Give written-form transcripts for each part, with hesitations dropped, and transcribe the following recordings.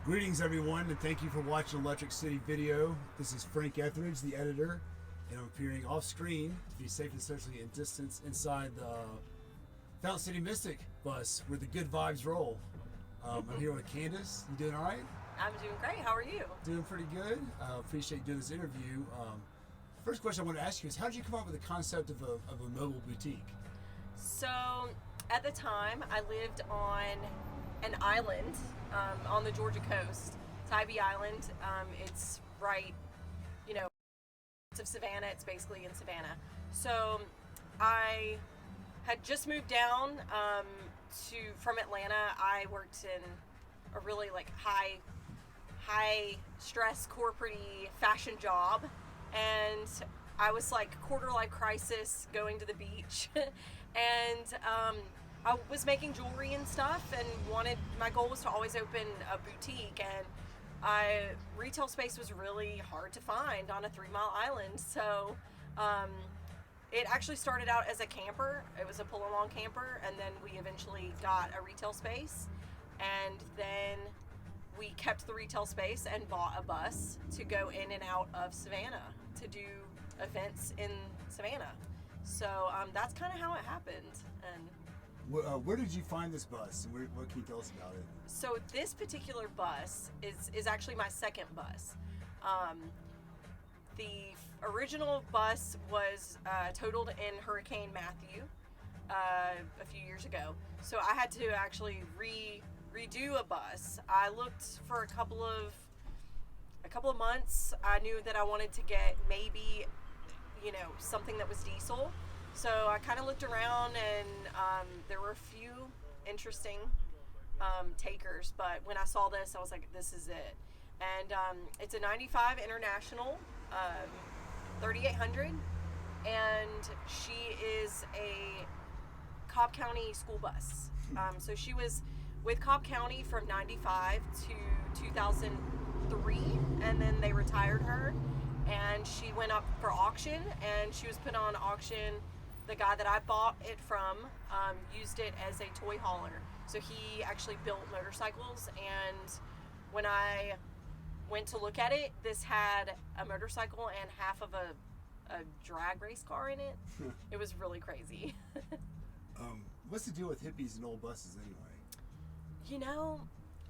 Greetings, everyone, and thank you for watching Electric City Video. This is Frank Etheridge, the editor, and I'm appearing off screen to be safe and socially in distance inside the Fountain City Mystic bus where the good vibes roll. I'm here with Candice. You doing all right? I'm doing great. How are you? Doing pretty good. Appreciate doing this interview. First question I want to ask you is, how did you come up with the concept of a mobile boutique? So, at the time, I lived on an island on the Georgia coast. It's Ivy Island. It's right, of Savannah. It's basically in Savannah. So, I had just moved down from Atlanta. I worked in a really high stress corporate-y fashion job, and I was like quarter life crisis going to the beach. And I was making jewelry and stuff, and my goal was to always open a boutique, and retail space was really hard to find on a 3-mile island. So it actually started out as a camper. It was a pull-along camper, and then we eventually got a retail space, and then we kept the retail space and bought a bus to go in and out of Savannah to do events in Savannah. So that's kind of how it happened. And Where did you find this bus, and what can you tell us about it? so this particular bus is actually my second bus. The original bus was totaled in Hurricane Matthew a few years ago. So I had to actually redo a bus. I looked for a couple of months. I knew that I wanted to get maybe something that was diesel. So I kind of looked around, and there were a few interesting takers, but when I saw this, I was like, this is it. And it's a 95 International 3800, and she is a Cobb County school bus. So she was with Cobb County from 95 to 2003, and then they retired her, and she went up for auction, and she was put on auction. The guy that I bought it from used it as a toy hauler. So he actually built motorcycles, and when I went to look at it, this had a motorcycle and half of a drag race car in it. It was really crazy. What's the deal with hippies and old buses anyway?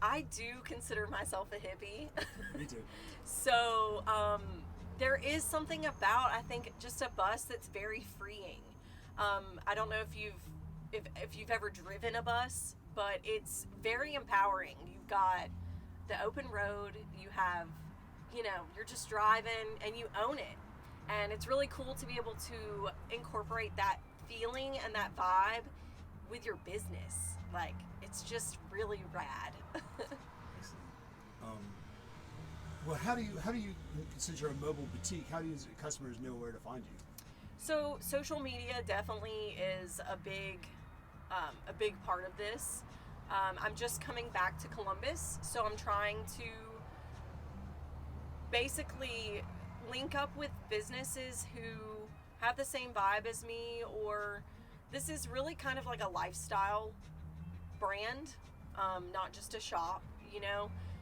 I do consider myself a hippie. Me too. So there is something about, I think, just a bus that's very freeing. I don't know if you've ever driven a bus, but it's very empowering. You've got the open road, you have, you're just driving and you own it. And it's really cool to be able to incorporate that feeling and that vibe with your business. Like, it's just really rad. Well, how do you, since you're a mobile boutique, how do customers know where to find you? So social media definitely is a big part of this. I'm just coming back to Columbus, so I'm trying to basically link up with businesses who have the same vibe as me, or this is really kind of like a lifestyle brand, not just a shop,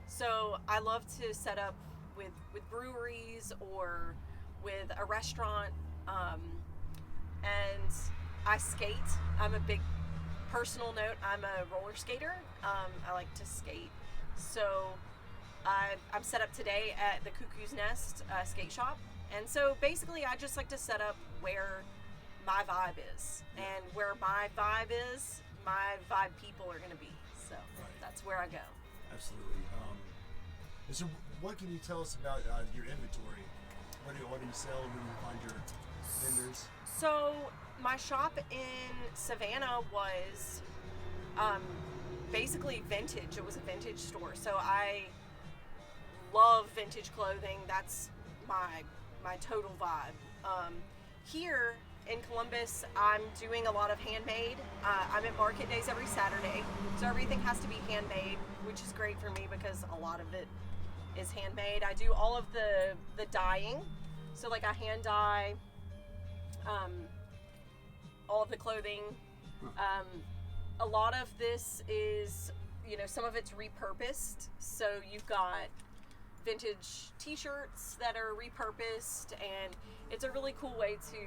So I love to set up with breweries or with a restaurant, and I skate. I'm a big personal note. I'm a roller skater. I like to skate. So I'm set up today at the Cuckoo's Nest skate shop. And so basically I just like to set up where my vibe is. And where my vibe is, my vibe people are going to be. So that's where I go. Absolutely. So what can you tell us about your inventory? What do you sell? Where do you find your vendors? So my shop in Savannah was basically vintage. It was a vintage store. So I love vintage clothing. That's my total vibe. Here in Columbus, I'm doing a lot of handmade. I'm at market days every Saturday, so everything has to be handmade, which is great for me because a lot of it is handmade. I do all of the dyeing, so like I hand dye all of the clothing. A lot of this is some of it's repurposed. So you've got vintage t-shirts that are repurposed, and it's a really cool way to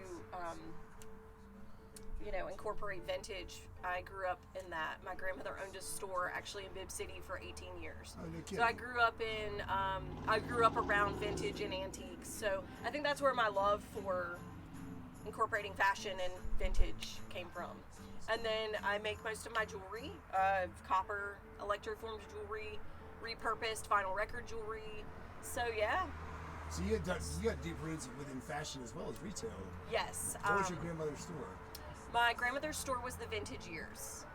incorporate vintage. I grew up in that. My grandmother owned a store actually in Bibb City for 18 years. Oh, no kidding. So I grew up around vintage and antiques. So I think that's where my love for incorporating fashion and vintage came from. And then I make most of my jewelry, copper electroformed jewelry, repurposed vinyl record jewelry. So yeah. So you got deep roots within fashion as well as retail. Yes. What was your grandmother's store? My grandmother's store was the Vintage Years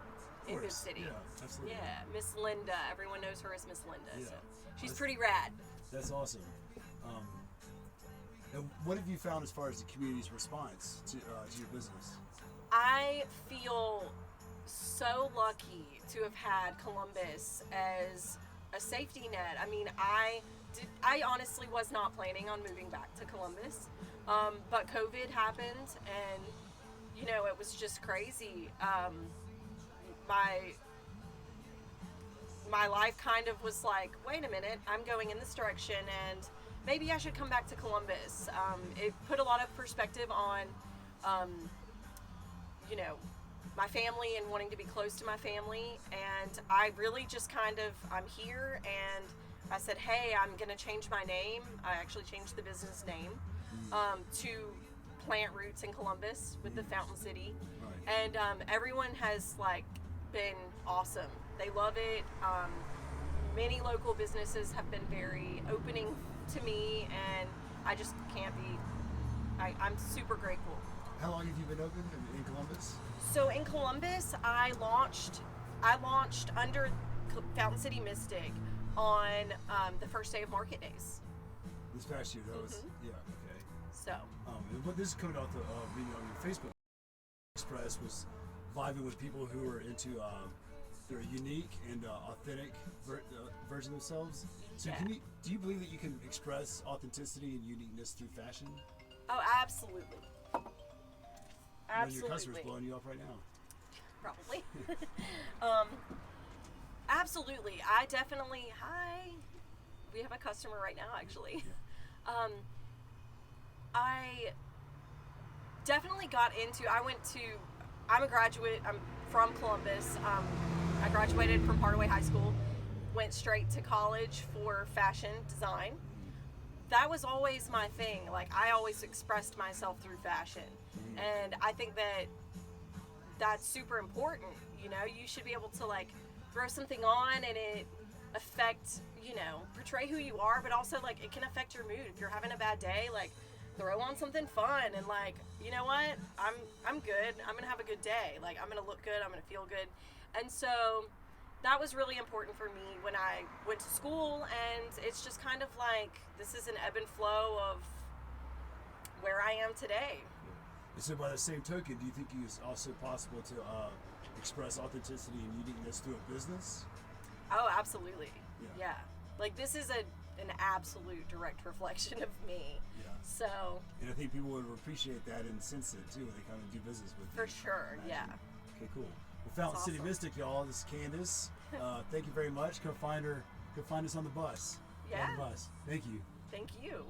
in Bibb City. Yeah, absolutely. Yeah, Miss Linda. Everyone knows her as Miss Linda. Yeah. So she's pretty rad. That's awesome. And what have you found as far as the community's response to your business? I feel so lucky to have had Columbus as a safety net. I mean, I honestly was not planning on moving back to Columbus, but COVID happened, and it was just crazy. My life kind of was like, wait a minute, I'm going in this direction, and maybe I should come back to Columbus. It put a lot of perspective on, my family and wanting to be close to my family, and I really just I'm here, and I said, hey, I'm going to change my name. I actually changed the business name to Plant Roots in Columbus with the Fountain City. Right. And everyone has been awesome. They love it. Many local businesses have been very opening to me, and I just can't be, I'm super grateful. How long have you been open in Columbus? So in Columbus, I launched under Fountain City Mystic on the first day of market days. This past year, that was, yeah, okay. So. But this is coming out the video on your Facebook. Express was vibing with people who are into their unique and authentic version of themselves. So Yeah. do you believe that you can express authenticity and uniqueness through fashion? Oh, absolutely. When your customer's blowing you up right now. Probably. Absolutely. I definitely. Hi. We have a customer right now, actually. Yeah. I definitely got into. I'm a graduate. I'm from Columbus. I graduated from Hardaway High School. Went straight to college for fashion design. That was always my thing. I always expressed myself through fashion. And I think that's super important. You should be able to throw something on and it affect, portray who you are, but also it can affect your mood. If you're having a bad day, throw on something fun and you know what? I'm good. I'm gonna have a good day. I'm gonna look good. I'm gonna feel good. And so that was really important for me when I went to school, and it's just kind of this is an ebb and flow of where I am today. And so by the same token, do you think it's also possible to express authenticity and uniqueness through a business? Oh, absolutely. Yeah. This is an absolute direct reflection of me. Yeah. So. And I think people would appreciate that and sense it too when they come and do business with you. For sure, yeah. Okay, cool. Well, Fountain City Mystic, y'all. This is Candice. Thank you very much. Come find her. Come find us on the bus. Yeah. On the bus. Thank you. Thank you.